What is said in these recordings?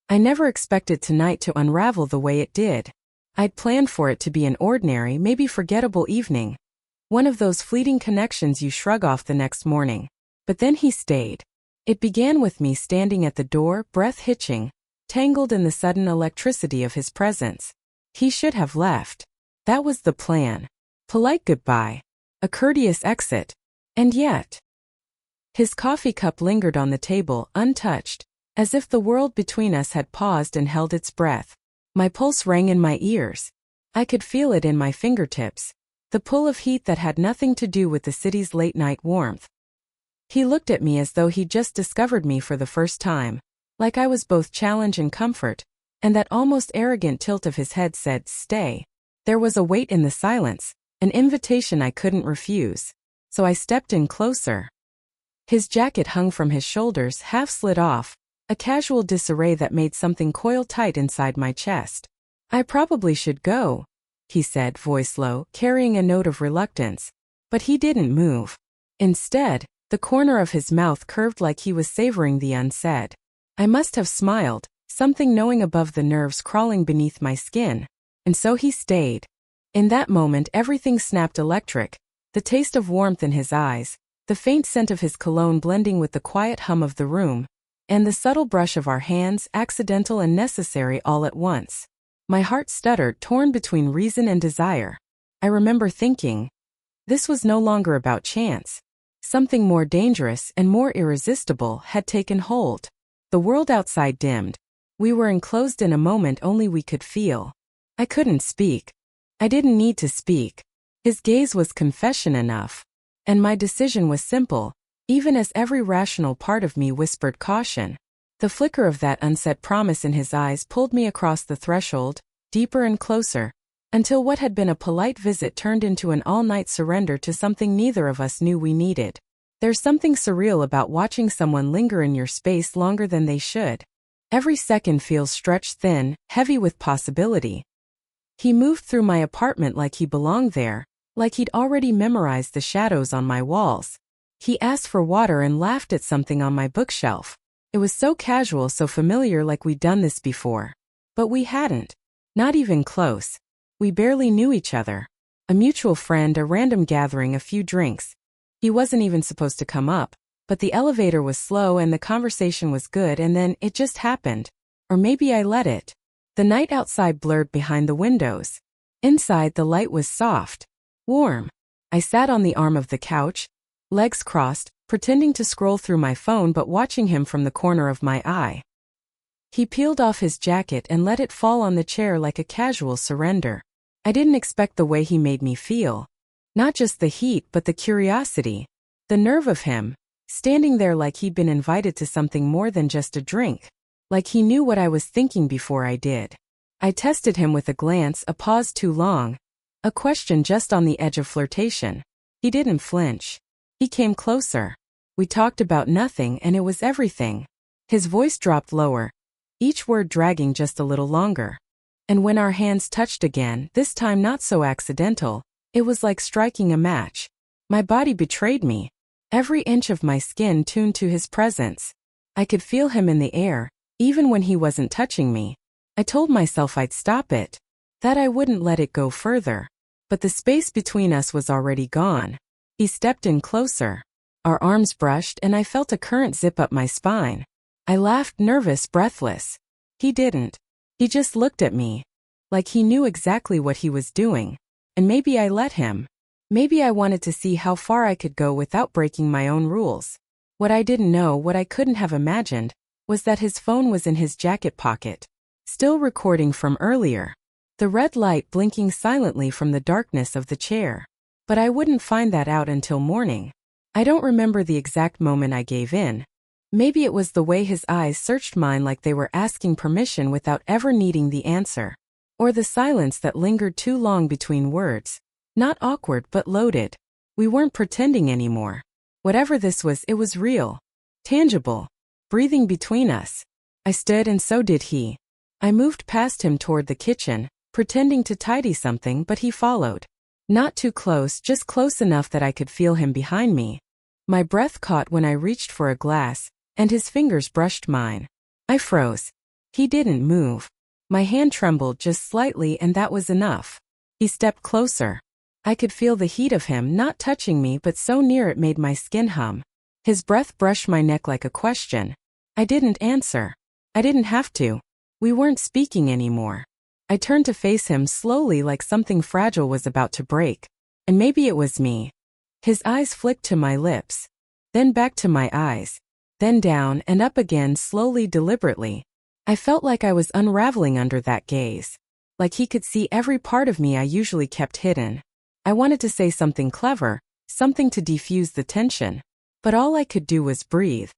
I never expected tonight to unravel the way it did. I'd planned for it to be an ordinary, maybe forgettable evening. One of those fleeting connections you shrug off the next morning. But then he stayed. It began with me standing at the door, breath hitching, tangled in the sudden electricity of his presence. He should have left. That was the plan. Polite goodbye. A courteous exit. And yet, his coffee cup lingered on the table, untouched, as if the world between us had paused and held its breath. My pulse rang in my ears. I could feel it in my fingertips, the pull of heat that had nothing to do with the city's late-night warmth. He looked at me as though he'd just discovered me for the first time, like I was both challenge and comfort, and that almost arrogant tilt of his head said, "Stay." There was a weight in the silence, an invitation I couldn't refuse, so I stepped in closer. His jacket hung from his shoulders, half slid off, a casual disarray that made something coil tight inside my chest. "I probably should go," he said, voice low, carrying a note of reluctance. But he didn't move. Instead, the corner of his mouth curved like he was savoring the unsaid. I must have smiled, something gnawing above the nerves crawling beneath my skin. And so he stayed. In that moment everything snapped electric, the taste of warmth in his eyes, the faint scent of his cologne blending with the quiet hum of the room, and the subtle brush of our hands, accidental and necessary all at once. My heart stuttered, torn between reason and desire. I remember thinking, this was no longer about chance. Something more dangerous and more irresistible had taken hold. The world outside dimmed. We were enclosed in a moment only we could feel. I couldn't speak. I didn't need to speak. His gaze was confession enough. And my decision was simple, even as every rational part of me whispered caution. The flicker of that unsaid promise in his eyes pulled me across the threshold, deeper and closer, until what had been a polite visit turned into an all-night surrender to something neither of us knew we needed. There's something surreal about watching someone linger in your space longer than they should. Every second feels stretched thin, heavy with possibility. He moved through my apartment like he belonged there, like he'd already memorized the shadows on my walls. He asked for water and laughed at something on my bookshelf. It was so casual, so familiar, like we'd done this before. But we hadn't. Not even close. We barely knew each other. A mutual friend, a random gathering, a few drinks. He wasn't even supposed to come up, but the elevator was slow and the conversation was good, and then it just happened. Or maybe I let it. The night outside blurred behind the windows. Inside, the light was soft, warm. I sat on the arm of the couch, legs crossed, pretending to scroll through my phone but watching him from the corner of my eye. He peeled off his jacket and let it fall on the chair like a casual surrender. I didn't expect the way he made me feel. Not just the heat but the curiosity. The nerve of him, standing there like he'd been invited to something more than just a drink. Like he knew what I was thinking before I did. I tested him with a glance, a pause too long, a question just on the edge of flirtation. He didn't flinch. He came closer. We talked about nothing, and it was everything. His voice dropped lower, each word dragging just a little longer. And when our hands touched again, this time not so accidental, it was like striking a match. My body betrayed me. Every inch of my skin tuned to his presence. I could feel him in the air, even when he wasn't touching me. I told myself I'd stop it, that I wouldn't let it go further. But the space between us was already gone. He stepped in closer. Our arms brushed and I felt a current zip up my spine. I laughed, nervous, breathless. He didn't. He just looked at me. Like he knew exactly what he was doing. And maybe I let him. Maybe I wanted to see how far I could go without breaking my own rules. What I didn't know, what I couldn't have imagined, was that his phone was in his jacket pocket, still recording from earlier. The red light blinking silently from the darkness of the chair. But I wouldn't find that out until morning. I don't remember the exact moment I gave in. Maybe it was the way his eyes searched mine like they were asking permission without ever needing the answer. Or the silence that lingered too long between words. Not awkward but loaded. We weren't pretending anymore. Whatever this was, it was real. Tangible. Breathing between us. I stood and so did he. I moved past him toward the kitchen, pretending to tidy something, but he followed. Not too close, just close enough that I could feel him behind me. My breath caught when I reached for a glass, and his fingers brushed mine. I froze. He didn't move. My hand trembled just slightly, and that was enough. He stepped closer. I could feel the heat of him not touching me, but so near it made my skin hum. His breath brushed my neck like a question. I didn't answer. I didn't have to. We weren't speaking anymore. I turned to face him slowly, like something fragile was about to break. And maybe it was me. His eyes flicked to my lips, then back to my eyes, then down and up again, slowly, deliberately. I felt like I was unraveling under that gaze. Like he could see every part of me I usually kept hidden. I wanted to say something clever, something to defuse the tension. But all I could do was breathe.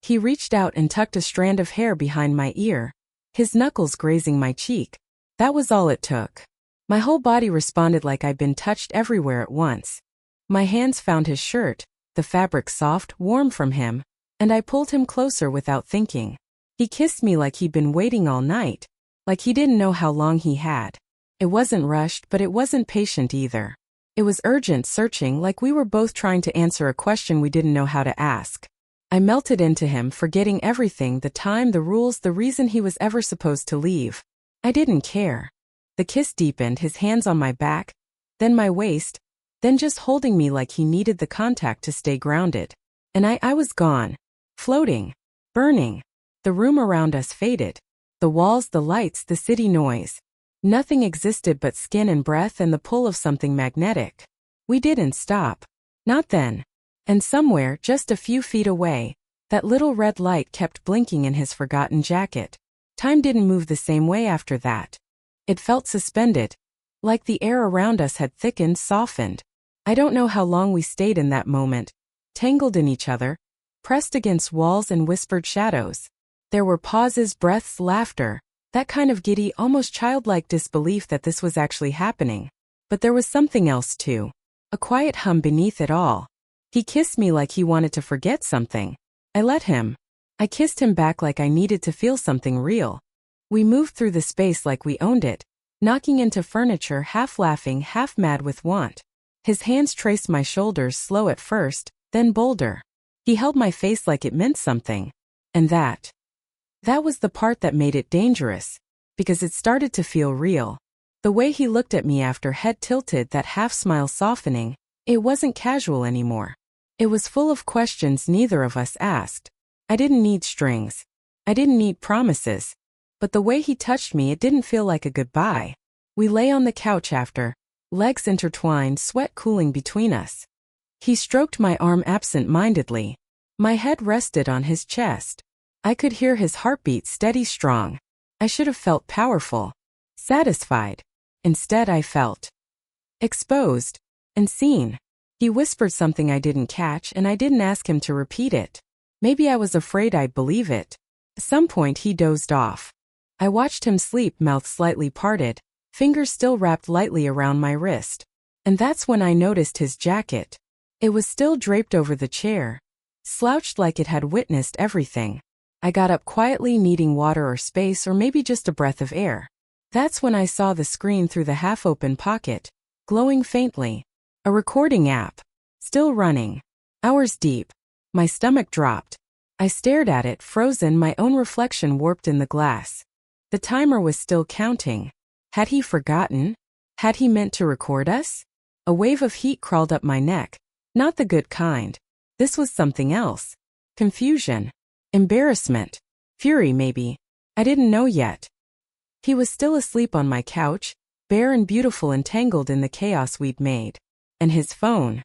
He reached out and tucked a strand of hair behind my ear, his knuckles grazing my cheek. That was all it took. My whole body responded like I'd been touched everywhere at once. My hands found his shirt, the fabric soft, warm from him, and I pulled him closer without thinking. He kissed me like he'd been waiting all night, like he didn't know how long he had. It wasn't rushed, but it wasn't patient either. It was urgent, searching, like we were both trying to answer a question we didn't know how to ask. I melted into him, forgetting everything, the time, the rules, the reason he was ever supposed to leave. I didn't care. The kiss deepened, his hands on my back, then my waist, then just holding me like he needed the contact to stay grounded. And I was gone. Floating. Burning. The room around us faded. The walls, the lights, the city noise. Nothing existed but skin and breath and the pull of something magnetic. We didn't stop. Not then. And somewhere, just a few feet away, that little red light kept blinking in his forgotten jacket. Time didn't move the same way after that. It felt suspended. Like the air around us had thickened, softened. I don't know how long we stayed in that moment, tangled in each other, pressed against walls and whispered shadows. There were pauses, breaths, laughter, that kind of giddy, almost childlike disbelief that this was actually happening. But there was something else too. A quiet hum beneath it all. He kissed me like he wanted to forget something. I let him. I kissed him back like I needed to feel something real. We moved through the space like we owned it, knocking into furniture, half laughing, half mad with want. His hands traced my shoulders, slow at first, then bolder. He held my face like it meant something. And that was the part that made it dangerous, because it started to feel real. The way he looked at me after, head tilted, that half smile softening, it wasn't casual anymore. It was full of questions neither of us asked. I didn't need strings. I didn't need promises. But the way he touched me, it didn't feel like a goodbye. We lay on the couch after, legs intertwined, sweat cooling between us. He stroked my arm absent-mindedly. My head rested on his chest. I could hear his heartbeat, steady, strong. I should have felt powerful, satisfied. Instead, I felt exposed and seen. He whispered something I didn't catch, and I didn't ask him to repeat it. Maybe I was afraid I'd believe it. At some point he dozed off. I watched him sleep, mouth slightly parted, fingers still wrapped lightly around my wrist. And that's when I noticed his jacket. It was still draped over the chair, slouched like it had witnessed everything. I got up quietly, needing water or space or maybe just a breath of air. That's when I saw the screen through the half-open pocket, glowing faintly. A recording app. Still running. Hours deep. My stomach dropped. I stared at it, frozen, my own reflection warped in the glass. The timer was still counting. Had he forgotten? Had he meant to record us? A wave of heat crawled up my neck. Not the good kind. This was something else. Confusion. Embarrassment. Fury, maybe. I didn't know yet. He was still asleep on my couch, bare and beautiful, entangled in the chaos we'd made. And his phone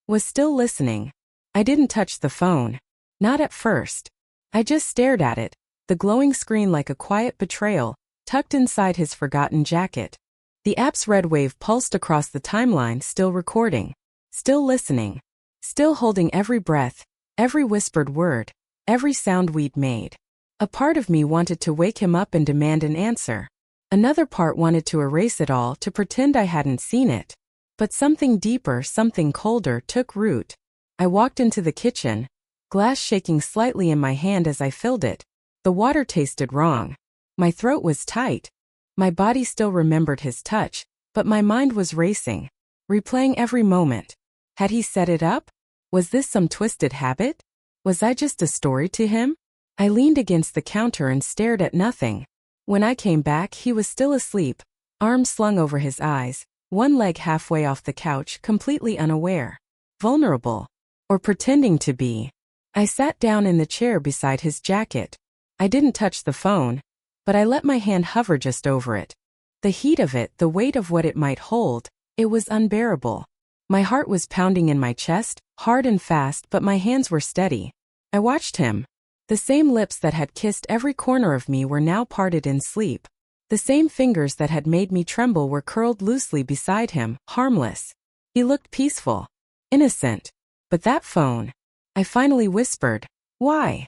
was still listening. I didn't touch the phone. Not at first. I just stared at it, the glowing screen like a quiet betrayal, tucked inside his forgotten jacket. The app's red wave pulsed across the timeline, still recording, still listening, still holding every breath, every whispered word, every sound we'd made. A part of me wanted to wake him up and demand an answer. Another part wanted to erase it all, to pretend I hadn't seen it. But something deeper, something colder, took root. I walked into the kitchen, glass shaking slightly in my hand as I filled it. The water tasted wrong. My throat was tight. My body still remembered his touch, but my mind was racing, replaying every moment. Had he set it up? Was this some twisted habit? Was I just a story to him? I leaned against the counter and stared at nothing. When I came back, he was still asleep, arms slung over his eyes, one leg halfway off the couch, completely unaware. Vulnerable. Or pretending to be. I sat down in the chair beside his jacket. I didn't touch the phone, but I let my hand hover just over it. The heat of it, the weight of what it might hold, it was unbearable. My heart was pounding in my chest, hard and fast, but my hands were steady. I watched him. The same lips that had kissed every corner of me were now parted in sleep. The same fingers that had made me tremble were curled loosely beside him, harmless. He looked peaceful. Innocent. But that phone. I finally whispered, "Why?"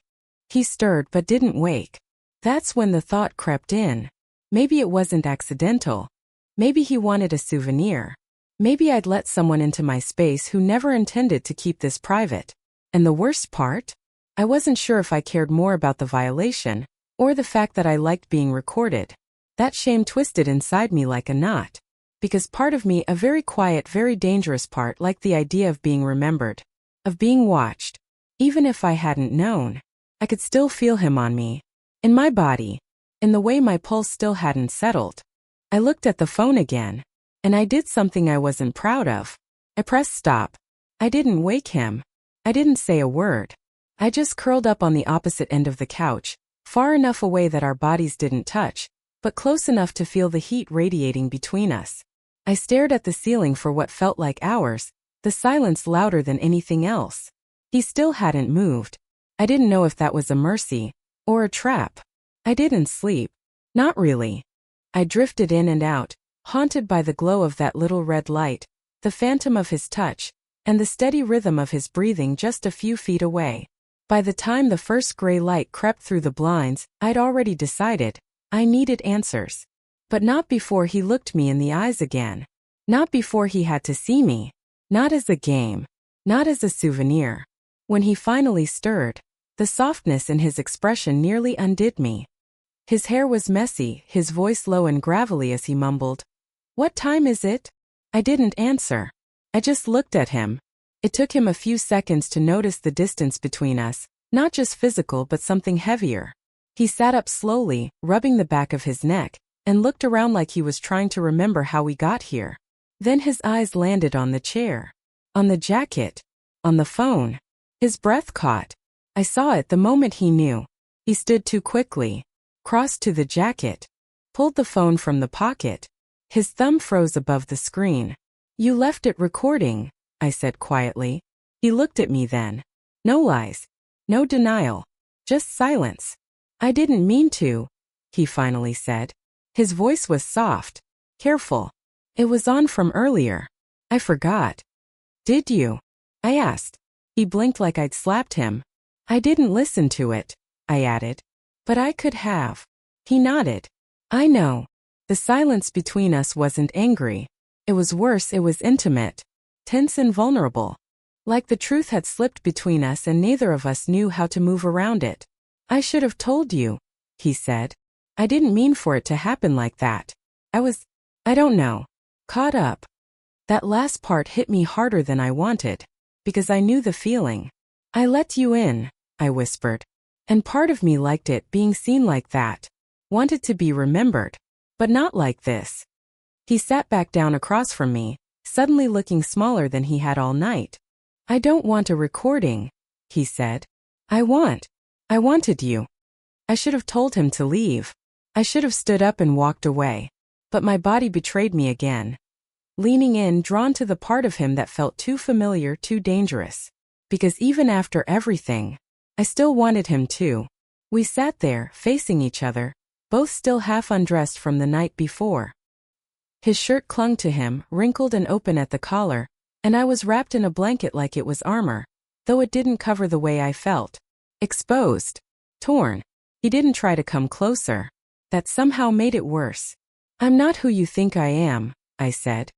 He stirred but didn't wake. That's when the thought crept in. Maybe it wasn't accidental. Maybe he wanted a souvenir. Maybe I'd let someone into my space who never intended to keep this private. And the worst part? I wasn't sure if I cared more about the violation, or the fact that I liked being recorded. That shame twisted inside me like a knot. Because part of me, a very quiet, very dangerous part, liked the idea of being remembered. Of being watched. Even if I hadn't known. I could still feel him on me. In my body. In the way my pulse still hadn't settled. I looked at the phone again. And I did something I wasn't proud of. I pressed stop. I didn't wake him. I didn't say a word. I just curled up on the opposite end of the couch, far enough away that our bodies didn't touch, but close enough to feel the heat radiating between us. I stared at the ceiling for what felt like hours, the silence louder than anything else. He still hadn't moved. I didn't know if that was a mercy, or a trap. I didn't sleep. Not really. I drifted in and out, haunted by the glow of that little red light, the phantom of his touch, and the steady rhythm of his breathing just a few feet away. By the time the first gray light crept through the blinds, I'd already decided I needed answers. But not before he looked me in the eyes again. Not before he had to see me. Not as a game. Not as a souvenir. When he finally stirred, the softness in his expression nearly undid me. His hair was messy, his voice low and gravelly as he mumbled, "What time is it?" I didn't answer. I just looked at him. It took him a few seconds to notice the distance between us, not just physical but something heavier. He sat up slowly, rubbing the back of his neck, and looked around like he was trying to remember how we got here. Then his eyes landed on the chair. On the jacket. On the phone. His breath caught. I saw it the moment he knew. He stood too quickly. Crossed to the jacket. Pulled the phone from the pocket. His thumb froze above the screen. "You left it recording," I said quietly. He looked at me then. No lies. No denial. Just silence. "I didn't mean to," he finally said. His voice was soft. Careful. "It was on from earlier. I forgot." "Did you?" I asked. He blinked like I'd slapped him. "I didn't listen to it," I added. "But I could have." He nodded. "I know." The silence between us wasn't angry. It was worse, it was intimate. Tense and vulnerable. Like the truth had slipped between us and neither of us knew how to move around it. "I should have told you," he said. "I didn't mean for it to happen like that. I don't know. Caught up." That last part hit me harder than I wanted. Because I knew the feeling. "I let you in," I whispered. And part of me liked it, being seen like that. Wanted to be remembered. But not like this. He sat back down across from me, suddenly looking smaller than he had all night. "I don't want a recording," he said. I wanted you." I should have told him to leave. I should have stood up and walked away. But my body betrayed me again. Leaning in, drawn to the part of him that felt too familiar, too dangerous. Because even after everything, I still wanted him too. We sat there, facing each other, both still half undressed from the night before. His shirt clung to him, wrinkled and open at the collar, and I was wrapped in a blanket like it was armor, though it didn't cover the way I felt. Exposed. Torn. He didn't try to come closer. That somehow made it worse. "I'm not who you think I am," I said.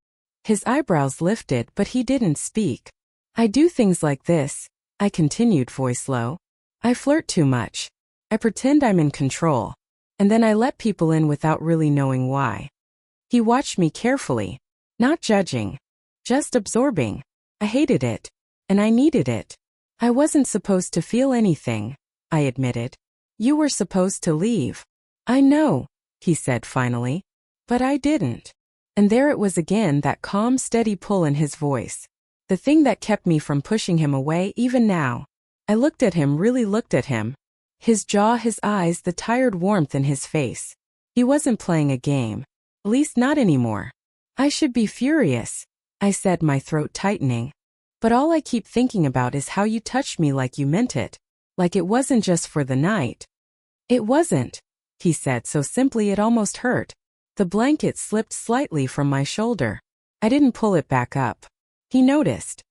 His eyebrows lifted, but he didn't speak. "I do things like this," I continued, voice low. "I flirt too much. I pretend I'm in control. And then I let people in without really knowing why." He watched me carefully. Not judging. Just absorbing. I hated it. And I needed it. "I wasn't supposed to feel anything," I admitted. "You were supposed to leave." "I know," he said finally. But I didn't. And there it was again, that calm, steady pull in his voice. The thing that kept me from pushing him away even now. I looked at him, really looked at him. His jaw, his eyes, the tired warmth in his face. He wasn't playing a game. At least not anymore. I should be furious, I said, my throat tightening. But all I keep thinking about is how you touched me, like you meant it. Like it wasn't just for the night. It wasn't, he said so simply it almost hurt. The blanket slipped slightly from my shoulder. I didn't pull it back up. He noticed.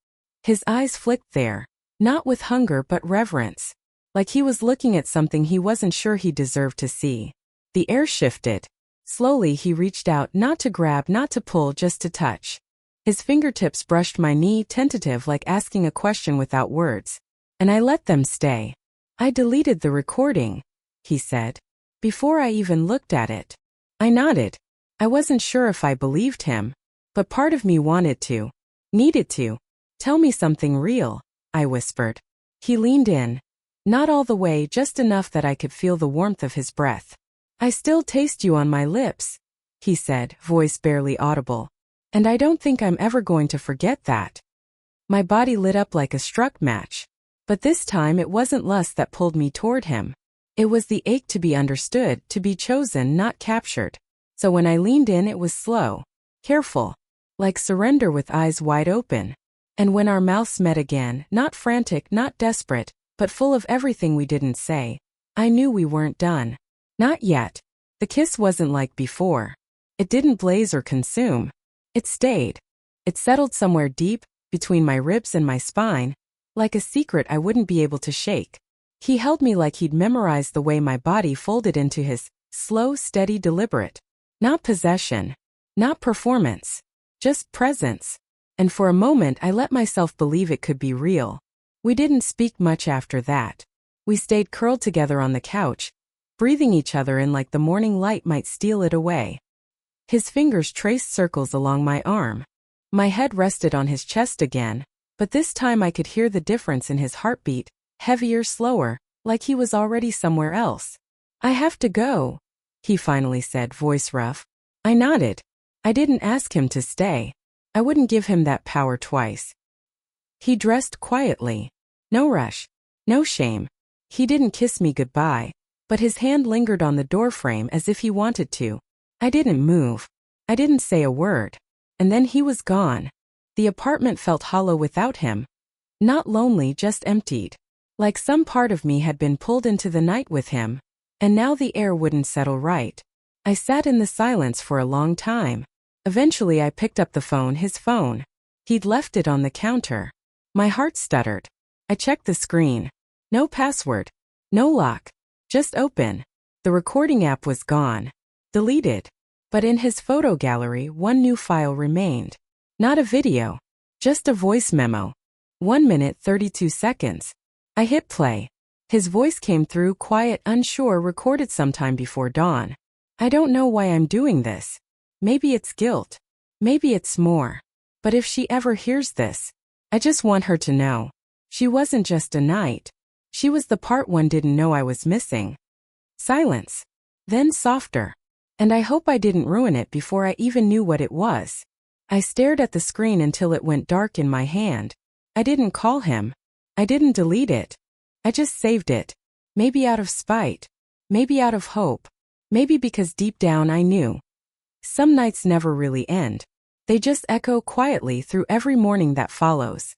His eyes flicked there, not with hunger but reverence. Like he was looking at something he wasn't sure he deserved to see. The air shifted. Slowly he reached out, not to grab, not to pull, just to touch. His fingertips brushed my knee, tentative, like asking a question without words. And I let them stay. I deleted the recording, he said, before I even looked at it. I nodded. I wasn't sure if I believed him, but part of me wanted to, needed to. Tell me something real, I whispered. He leaned in. Not all the way, just enough that I could feel the warmth of his breath. I still taste you on my lips, he said, voice barely audible. And I don't think I'm ever going to forget that. My body lit up like a struck match. But this time it wasn't lust that pulled me toward him. It was the ache to be understood, to be chosen, not captured. So when I leaned in, it was slow, careful, like surrender, with eyes wide open. And when our mouths met again, not frantic, not desperate, but full of everything we didn't say, I knew we weren't done. Not yet. The kiss wasn't like before. It didn't blaze or consume. It stayed. It settled somewhere deep, between my ribs and my spine, like a secret I wouldn't be able to shake. He held me like he'd memorized the way my body folded into his, slow, steady, deliberate. Not possession. Not performance. Just presence. And for a moment I let myself believe it could be real. We didn't speak much after that. We stayed curled together on the couch, breathing each other in like the morning light might steal it away. His fingers traced circles along my arm. My head rested on his chest again, but this time I could hear the difference in his heartbeat, heavier, slower, like he was already somewhere else. I have to go, he finally said, voice rough. I nodded. I didn't ask him to stay. I wouldn't give him that power twice. He dressed quietly. No rush. No shame. He didn't kiss me goodbye, but his hand lingered on the doorframe as if he wanted to. I didn't move. I didn't say a word. And then he was gone. The apartment felt hollow without him. Not lonely, just emptied. Like some part of me had been pulled into the night with him, and now the air wouldn't settle right. I sat in the silence for a long time. Eventually I picked up the phone, his phone. He'd left it on the counter. My heart stuttered. I checked the screen. No password. No lock. Just open. The recording app was gone. Deleted. But in his photo gallery, one new file remained. Not a video. Just a voice memo. 1 minute 32 seconds. I hit play. His voice came through, quiet, unsure, recorded sometime before dawn. I don't know why I'm doing this. Maybe it's guilt. Maybe it's more. But if she ever hears this, I just want her to know. She wasn't just a night. She was the part one didn't know I was missing. Silence. Then softer. And I hope I didn't ruin it before I even knew what it was. I stared at the screen until it went dark in my hand. I didn't call him. I didn't delete it. I just saved it. Maybe out of spite. Maybe out of hope. Maybe because deep down I knew. Some nights never really end. They just echo quietly through every morning that follows.